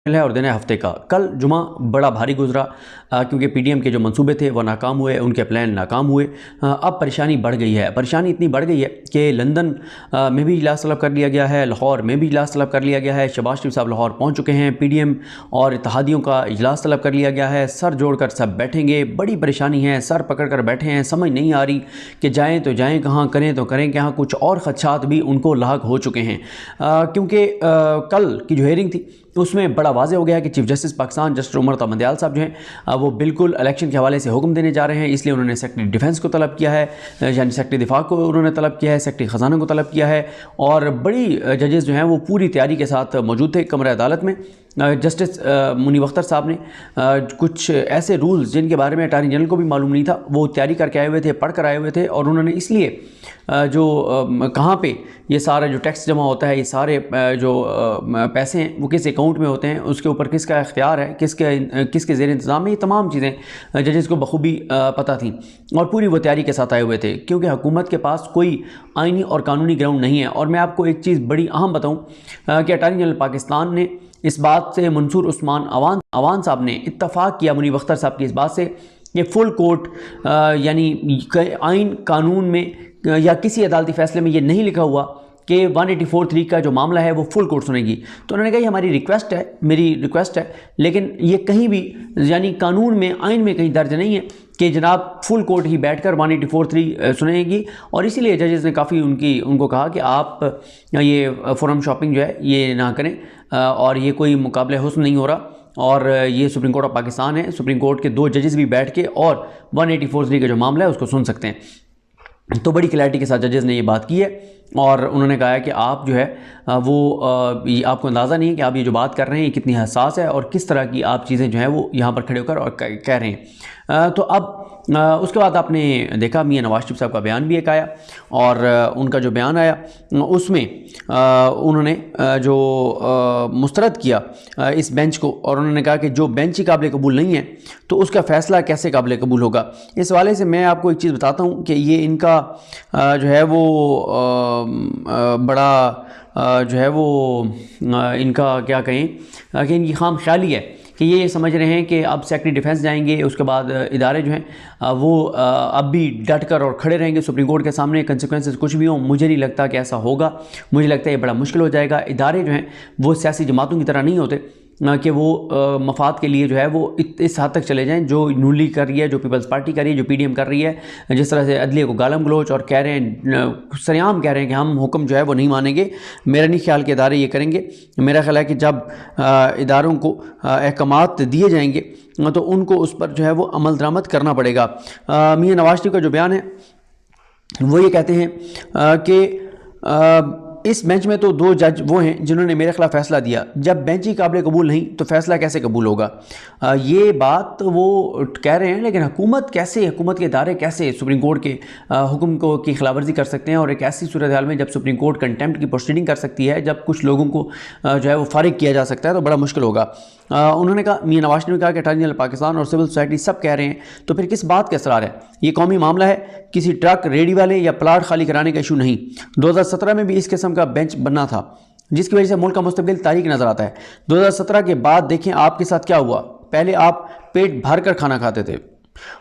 है और दिन है हफ्ते का। कल जुमा बड़ा भारी गुजरा क्योंकि पीडीएम के जो मंसूबे थे वो नाकाम हुए, उनके प्लान नाकाम हुए। अब परेशानी बढ़ गई है। परेशानी इतनी बढ़ गई है कि लंदन में भी इजलास तलब कर लिया गया है, लाहौर में भी इजलास तलब कर लिया गया है। शहबाज शरीफ साहब लाहौर पहुंच चुके हैं। पीडीएम और इत्तेहादियों का इजलास तलब कर लिया गया है। सर जोड़कर सब बैठेंगे। बड़ी परेशानी है, सर पकड़ कर बैठे हैं। समझ नहीं आ रही कि जाएँ तो जाएँ कहाँ, करें तो करें क्या। कुछ और खदशात भी उनको लाहक हो चुके हैं क्योंकि कल की जो हेयरिंग थी उसमें बड़ा वाज़ेह हो गया है कि chief justice Pakistan justice Umar तमंदयाल साहब जो हैं वो बिल्कुल इलेक्शन के हवाले से हुक्म देने जा रहे हैं। इसलिए उन्होंने सेक्रेटरी डिफेंस को तलब किया है, यानी सेक्रेटरी दिफा को उन्होंने तलब किया है, सेक्रेटरी ख़जाना को तलब किया है। और बड़ी जजेस जो हैं वो पूरी तैयारी के साथ मौजूद थे कमरे अदालत में। जस्टिस मुनीब अख्तर साहब ने कुछ ऐसे रूल्स जिनके बारे में अटॉर्नी जनरल को भी मालूम नहीं था वो तैयारी करके आए हुए थे, पढ़ कर आए हुए थे। और उन्होंने इसलिए जो कहाँ पे ये सारा जो टैक्स जमा होता है, ये सारे जो पैसे हैं वो किस अकाउंट में होते हैं, उसके ऊपर किसका इख्तियार है, किसके ज़ेर इंतज़ाम है, ये तमाम चीज़ें जजेस को बखूबी पता थी और पूरी वो तैयारी के साथ आए हुए थे क्योंकि हुकूमत के पास कोई आइनी और कानूनी ग्राउंड नहीं है। और मैं आपको एक चीज़ बड़ी अहम बताऊँ कि अटॉर्नी जनरल पाकिस्तान ने इस बात से, मंसूर उस्मान अवान साहब ने इत्तफ़ाक़ किया मुनीब अख्तर साहब की इस बात से कि फुल कोर्ट यानी आइन कानून में या किसी अदालती फ़ैसले में ये नहीं लिखा हुआ कि 184(3) का जो मामला है वो फुल कोर्ट सुनेगी। तो उन्होंने कहा ये हमारी रिक्वेस्ट है, मेरी रिक्वेस्ट है, लेकिन ये कहीं भी यानी कानून में, आइन में कहीं दर्ज नहीं है कि जनाब फुल कोर्ट ही बैठकर 184(3) सुनेगी। और इसीलिए जजेस ने काफ़ी उनको कहा कि आप ये फोरम शॉपिंग जो है ये ना करें और ये कोई मुकाबले हुस्न नहीं हो रहा। और ये सुप्रीम कोर्ट ऑफ पाकिस्तान है, सुप्रीम कोर्ट के 2 जजेस भी बैठ के और 184(3) का जो मामला है उसको सुन सकते हैं। तो बड़ी क्लैरिटी के साथ जजेस ने ये बात की है और उन्होंने कहा है कि आप जो है वो आपको अंदाज़ा नहीं है कि आप ये जो बात कर रहे हैं ये कितनी हसास है और किस तरह की आप चीज़ें जो हैं वो यहाँ पर खड़े होकर और कह रहे हैं। तो अब उसके बाद आपने देखा मियां नवाज शरीफ साहब का बयान भी एक आया और उनका जो बयान आया उसमें उन्होंने जो मुस्तरद किया इस बेंच को और उन्होंने कहा कि जो बेंच ही काबिल कबूल नहीं है तो उसका फ़ैसला कैसे काबिल कबूल होगा। इस हवाले से मैं आपको एक चीज़ बताता हूँ कि ये इनका जो है वो बड़ा जो है वो इनका क्या कहें कि इनकी खाम ख्याली है कि ये समझ रहे हैं कि अब सेक्रेटरी डिफेंस जाएंगे, उसके बाद इदारे जो हैं वो अब भी डट कर और खड़े रहेंगे सुप्रीम कोर्ट के सामने, कंसिक्वेंसेस कुछ भी हों। मुझे नहीं लगता कि ऐसा होगा, मुझे लगता है ये बड़ा मुश्किल हो जाएगा। इदारे जो हैं वो सियासी जमातों की तरह नहीं होते कि वो मफाद के लिए जो है वो इस हद तक चले जाएं जो नून लीग कर रही है, जो पीपल्स पार्टी कर रही है, जो पीडीएम कर रही है। जिस तरह से अदलिया को गालम गलोच और कह रहे हैं, सरेआम कह रहे हैं कि हम हुक्म जो है वो नहीं मानेंगे। मेरा नहीं ख्याल कि इदारे ये करेंगे। मेरा ख्याल है कि जब इदारों को अहकामात दिए जाएंगे तो उनको उस पर जो है वो अमल दरामद करना पड़ेगा। मियां नवाज शरीफ का जो बयान है वो ये कहते हैं कि इस बेंच में तो 2 जज वो हैं जिन्होंने मेरे खिलाफ फ़ैसला दिया। जब बेंच ही काबिल कबूल नहीं तो फ़ैसला कैसे कबूल होगा। ये बात वो कह रहे हैं, लेकिन हुकूमत के इदारे कैसे सुप्रीम कोर्ट के हुक्म को की खिलाफवर्जी कर सकते हैं। और एक ऐसी सूरत हाल में जब सुप्रीम कोर्ट कंटेम्प्ट की प्रोसीडिंग कर सकती है, जब कुछ लोगों को जो है वो फारिग किया जा सकता है, तो बड़ा मुश्किल होगा। उन्होंने कहा, मियां नवाज शरीफ ने कहा कि अटॉर्नी जनरल पाकिस्तान और सिविल सोसाइटी सब कह रहे हैं तो फिर किस बात का असरार है। ये कौमी मामला है, किसी ट्रक रेडी वाले या प्लाट खाली कराने का इशू नहीं। 2017 में भी इस किस्म का बेंच बनना था जिसकी वजह से मुल्क का मुस्तकबिल तारीख नजर आता है। 2017 के बाद देखें आपके साथ क्या हुआ। पहले आप पेट भर कर खाना खाते थे।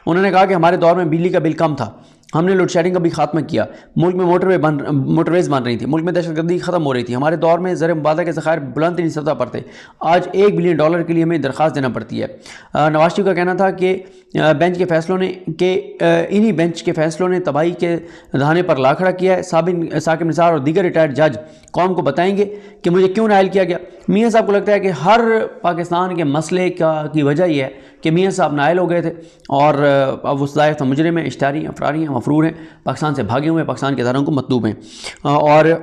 उन्होंने कहा कि हमारे दौर में बिजली का बिल कम था, हमने लोड शेडिंग का भी खात्मा किया, मुल्क में मोटरवेज बन रही थी, मुल्क में दहशतगर्दी खत्म हो रही थी, हमारे दौर में ज़र मुबादला के ज़खायर बुलंद तरीन सतह पर थे। आज $1 बिलियन के लिए हमें दरख्वास्त देना पड़ती है। नवाज शरीफ का कहना था कि बेंच के फैसलों ने इन्हीं बेंच के फैसलों ने तबाही के दहाने पर ला खड़ा किया है। साकिब निसार और दीगर रिटायर्ड जज कौम को बताएंगे कि मुझे क्यों नायल किया गया। मियाँ साहब को लगता है कि हर पाकिस्तान के मसले की वजह यह है कि मियाँ साहब नायल हो गए थे और अब वो सदायत मुजरिम हैं, इश्तारी हैं, फरारी हैं, मफरूर हैं, पाकिस्तान से भागे हुए हैं, पाकिस्तान के इदारों को मतलूब हैं। और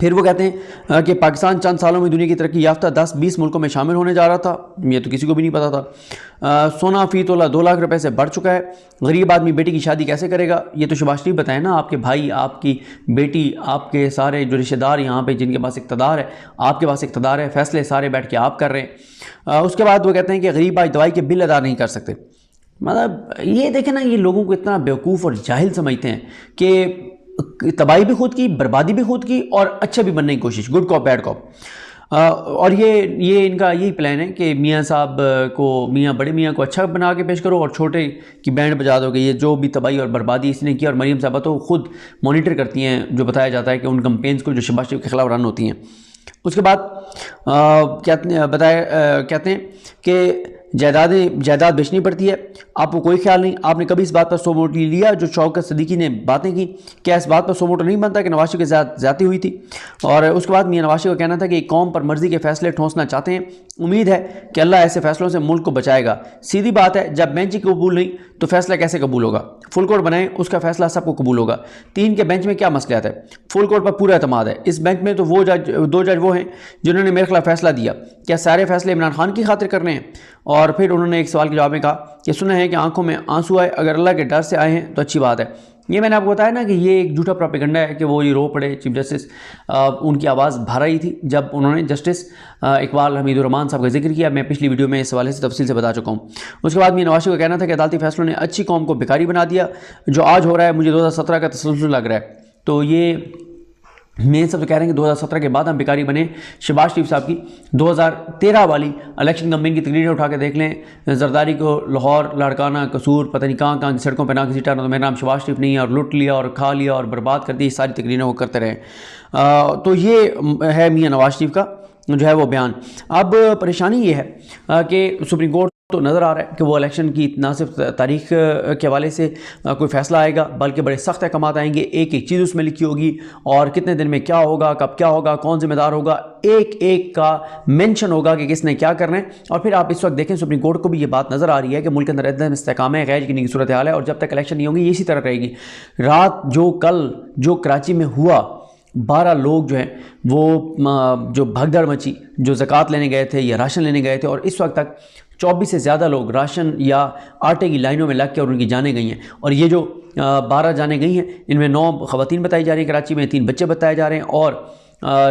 फिर वो कहते हैं कि पाकिस्तान चंद सालों में दुनिया की तरक्की याफ्ता 10-20 मुल्कों में शामिल होने जा रहा था। ये तो किसी को भी नहीं पता था। सोना फी तोला 2 लाख रुपए से बढ़ चुका है। गरीब आदमी बेटी की शादी कैसे करेगा। ये तो शहबाज शरीफ बताए ना, आपके भाई, आपकी बेटी, आपके सारे जो रिश्तेदार यहाँ पे जिनके पास इक़्तिदार है, आपके पास इक़्तिदार है, फैसले सारे बैठ के आप कर रहे हैं। उसके बाद वो कहते हैं कि गरीब आज दवाई के बिल अदा नहीं कर सकते। मतलब ये देखें ना, ये लोगों को इतना बेवकूफ़ और जाहिल समझते हैं कि तबाही भी खुद की, बर्बादी भी खुद की और अच्छा भी बनने की कोशिश, गुड कॉप बैड कॉप। और ये इनका यही प्लान है कि मियाँ साहब को, बड़े मियाँ को अच्छा बना के पेश करो और छोटे की बैंड बजा दोगे। ये जो भी तबाही और बर्बादी इसने की, और मरीम साहबा तो खुद मॉनिटर करती हैं, जो बताया जाता है कि उन कंपेन्स को जो शहबाज शरीफ के ख़िलाफ़ रन होती हैं। उसके बाद कहते हैं कि जायदाद बेचनी पड़ती है, आपको कोई ख्याल नहीं। आपने कभी इस बात पर सो मोटो लिया जो शौकत सदीकी ने बातें की? क्या इस बात पर सो मोटो नहीं बनता कि नवाज शरीफ के साथ ज़्यादती हुई थी? और उसके बाद मियां नवाज शरीफ का कहना था कि कौम पर मर्जी के फैसले ठोंसना चाहते हैं, उम्मीद है कि अल्लाह ऐसे फैसलों से मुल्क को बचाएगा। सीधी बात है, जब बेंच ही कबूल नहीं तो फैसला कैसे कबूल होगा? फुल कोर्ट बनाएं, उसका फैसला सबको कबूल होगा। 3 के बेंच में क्या मसलियत है? फुल कोर्ट पर पूरा एतमाद है। इस बेंच में तो वो दो जज वो हैं जिन्होंने मेरे खिलाफ फैसला दिया। क्या सारे फैसले इमरान खान की खातिर करने हैं? और फिर उन्होंने एक सवाल के जवाब में कहा कि सुना है कि आंखों में आंसू आए, अगर अल्लाह के डर से आए हैं तो अच्छी बात है। ये मैंने आपको बताया ना कि ये एक झूठा प्रोपेगेंडा है कि वो ये रो पड़े चीफ जस्टिस। उनकी आवाज़ भर आई थी जब उन्होंने जस्टिस इकबाल हमीदुर रहमान साहब का जिक्र किया। मैं पिछली वीडियो में इस हवाले से तफसील से बता चुका हूँ। उसके बाद मियां नवाज शरीफ का कहना था कि अदालती फैसलों ने अच्छी कौम को भिखारी बना दिया। जो आज हो रहा है मुझे 2017 का तसल्सल लग रहा है। तो ये मेन सब कह रहे हैं कि 2017 के बाद हम भिखारी बने। शहबाज शरीफ साहब की 2013 वाली इलेक्शन कम्पेन की तकरीरें उठा के देख लें। जरदारी को लाहौर, लाड़काना, कसूर, पता नहीं कहाँ की सड़कों पर ना किसी टर्न तो मेरा नाम शहबाज शरीफ नहीं है, और लुट लिया और खा लिया और बर्बाद कर दी, सारी तकरीरें वो करते रहे। तो ये है मियां नवाज शरीफ का जो है वो बयान। अब परेशानी ये है कि सुप्रीम कोर्ट तो नज़र आ रहा है कि वो इलेक्शन की ना सिर्फ तारीख के हवाले से कोई फ़ैसला आएगा, बल्कि बड़े सख्त अहकामात आएंगे। एक एक चीज़ उसमें लिखी होगी और कितने दिन में क्या होगा, कब क्या होगा, कौन जिम्मेदार होगा, एक एक का मेंशन होगा कि किसने क्या करना है। और फिर आप इस वक्त देखें सुप्रीम कोर्ट को भी ये बात नज़र आ रही है कि मुल्क के अंदर एकदम इस्तेकाम है, गैर यकीनी की सूरत हाल है, और जब तक इलेक्शन नहीं होंगी इसी तरह रहेगी। रात जो कराची में हुआ, 12 लोग जो हैं वो जो भगदड़ मची, जो ज़कात लेने गए थे या राशन लेने गए थे, और इस वक्त तक 24 से ज़्यादा लोग राशन या आटे की लाइनों में लग के और उनकी जानें गई हैं। और ये जो 12 जानें गई हैं, इनमें 9 ख़वातीन बताई जा रही हैं कराची में, 3 बच्चे बताए जा रहे हैं। और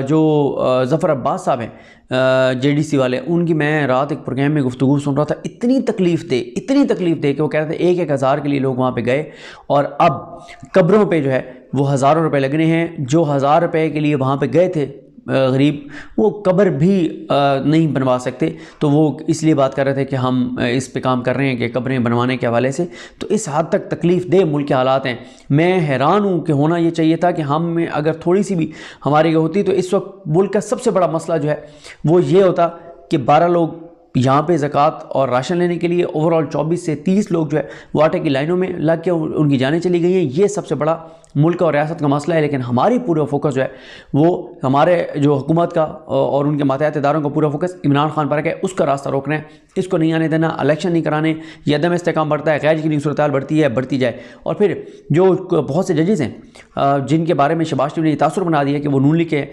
जो ज़फ़र अब्बास साहब हैं JDC वाले, उनकी मैं रात एक प्रोग्राम में गुफ्तगू सुन रहा था। इतनी तकलीफ़ दे कि वो कह रहे थे 1-1 हज़ार के लिए लोग वहाँ पे गए, और अब कब्रों पे जो है वो हज़ारों रुपए लगने हैं। जो 1000 रुपये के लिए वहाँ पे गए थे गरीब, वो कब्र भी नहीं बनवा सकते। तो वो इसलिए बात कर रहे थे कि हम इस पे काम कर रहे हैं कि कब्रें बनवाने के हवाले से। तो इस हद तक तकलीफ़ दे मुल्क के हालात हैं। मैं हैरान हूँ कि होना ये चाहिए था कि हम में अगर थोड़ी सी भी हमारी होती तो इस वक्त मुल्क का सबसे बड़ा मसला जो है वो ये होता कि 12 लोग यहाँ पे ज़कात और राशन लेने के लिए, ओवरऑल 24 से 30 लोग जो है वो आटे की लाइनों में लग के उनकी जानें चली गई हैं। ये सबसे बड़ा मुल्क और रियासत का मसला है। लेकिन हमारी पूरा फोकस जो है वो हमारे जो हुकूमत का और उनके मातहत इदारों का पूरा फोकस इमरान खान पर है, उसका रास्ता रोकना है, इसको नहीं आने देना, इलेक्शन नहीं कराने। ये अदम इस्तेकाम बढ़ता है, गैर यकीनी सूरत हाल बढ़ती जाए। और फिर जो बहुत से जजेज़ हैं जिनके बारे में शहबाज शरीफ ने तासुर बना दिया कि वो नून लीग के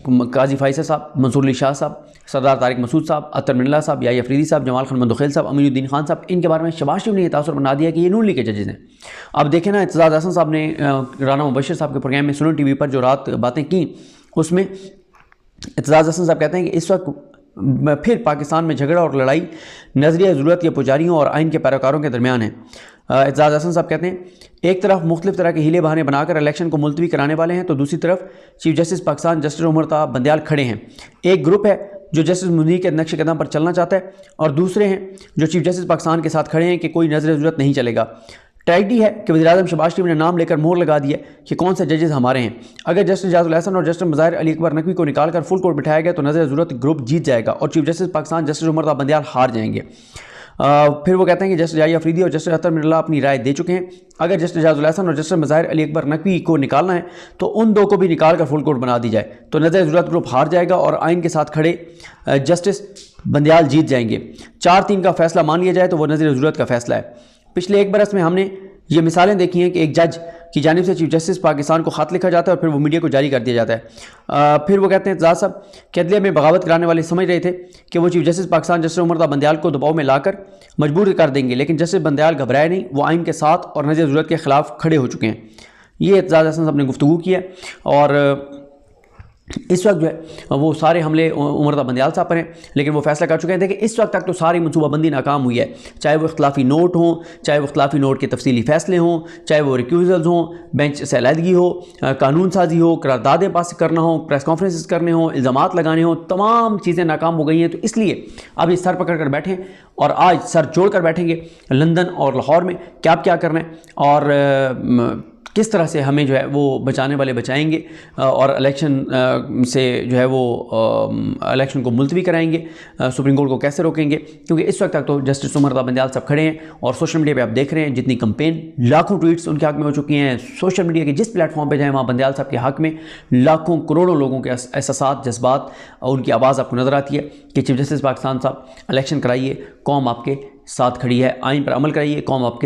काजी फाइज़ साहब, मंसूर अली शाह साहब, सरदार तारिक मसूद साहब, अतर मिल्ला साहब, याहिया अफरीदी साहब, जमाल खान मंदोखेल साहब, अमीनुद्दीन खान साहब, इनके बारे में शहबाज शरीफ ने यह तासुर बना दिया कि ये नून लीग के जजेज़ हैं। अब देखें ना, इत्तेज़ाज़ हसन साहब ने राना मुबशर साहब के प्रोग्राम में सुनो TV पर जो रात बातें की, उसमें इत्तेज़ाज़ हसन साहब कहते हैं कि इस वक्त फिर पाकिस्तान में झगड़ा और लड़ाई नज़रिया ज़रूरत के पुजारियों और आइन के पैरोकारों के दरमियान है। इत्तेज़ाज़ हसन साहब कहते हैं एक तरफ मुख्तलिफ तरह के हीले बहाने बनाकर इलेक्शन को मुलतवी कराने वाले हैं, तो दूसरी तरफ chief justice Pakistan justice Umar Ata Bandial खड़े हैं। एक ग्रुप है जो जस्टिस मुनीर के नक्श कदम पर चलना चाहता है, और दूसरे हैं जो चीफ जस्टिस पाकिस्तान के साथ खड़े हैं कि कोई नज़र ज़रूरत नहीं चलेगा। ट्रेजेडी है कि वज़ीर-ए-आज़म शहबाज शरीफ ने नाम लेकर मोहर लगा दिया कि कौन से जजेस हमारे हैं। अगर जस्टिस इजाज़ुल हसन और जस्टिस मज़ाहिर अली अकबर नकवी को निकालकर फुल कोर्ट बिठाया गया तो नज़र ज़रूरत ग्रुप जीत जाएगा और chief justice Pakistan justice Umar Ata Bandial हार जाएंगे। फिर वो कहते हैं कि जस्टिस याहिया अफरीदी और जस्टिस अतर मिल्ला अपनी राय दे चुके हैं। अगर जस्टिस इजाज़ुल हसन और जस्टिस मज़ाहिर अली अकबर नकवी को निकालना है तो उन दो को भी निकाल कर फुल कोर्ट बना दी जाए, तो नज़र ज़रूरत ग्रुप हार जाएगा और आइन के साथ खड़े जस्टिस बंदयाल जीत जाएंगे। 4-3 का फैसला मान लिया जाए तो वो नज़र ज़रूरत का फैसला है। पिछले 1 बरस में हमने ये मिसालें देखी हैं कि एक जज की जानिब से चीफ जस्टिस पाकिस्तान को ख़त लिखा जाता है और फिर वो मीडिया को जारी कर दिया जाता है। फिर वो कहते हैं इत्तेज़ाज़ साहब कि अदलिया में बगावत कराने वाले समझ रहे थे कि वो chief justice Pakistan justice Umar Ata Bandial को दबाव में लाकर मजबूर कर देंगे, लेकिन जस्टिस बंदयाल घबराए नहीं, वो आइन के साथ और नज़र ज़रूरत के ख़िलाफ़ खड़े हो चुके हैं। ये इत्तेज़ाज़ हसन साहब ने गुफ्तगू की है। और इस वक्त जो है वो सारे हमले उमर बंदियाल साहब पर हैं, लेकिन वो फैसला कर चुके हैं। देखिए इस वक्त तक तो सारी मनसूबाबंदी नाकाम हुई है, चाहे वो इख्तलाफी नोट हों, चाहे वो इख्तलाफी नोट के तफसीली फ़ैसले हों, चाहे वो रिक्यूज़ल्स हों, बेंच से अलहदगी हो, कानून साजी हो, करारदादें पास करना हो, प्रेस कॉन्फ्रेंस करने हों, इल्ज़ामात लगाने हों, तमाम चीज़ें नाकाम हो गई हैं। तो इसलिए अब इस सर पकड़ कर बैठें और आज सर जोड़ कर बैठेंगे लंदन और लाहौर में क्या क्या करना है और किस तरह से हमें जो है वो बचाने वाले बचाएंगे और इलेक्शन से जो है वो इलेक्शन को मुलतवी कराएंगे, सुप्रीम कोर्ट को कैसे रोकेंगे। क्योंकि इस वक्त तक तो जस्टिस उमर बंदियाल सब खड़े हैं और सोशल मीडिया पे आप देख रहे हैं जितनी कंपेन, लाखों ट्वीट्स उनके हक़ में हो चुकी हैं। सोशल मीडिया के जिस प्लेटफॉर्म पे जाएँ वहाँ बंदियाल साहब के हक़ में लाखों करोड़ों लोगों के एहसास, जज्बात और उनकी आवाज़ आपको नज़र आती है कि चीफ जस्टिस पाकिस्तान साहब इलेक्शन कराइए, कौम आपके साथ खड़ी है, आइन पर अमल कराइए, कौम आपके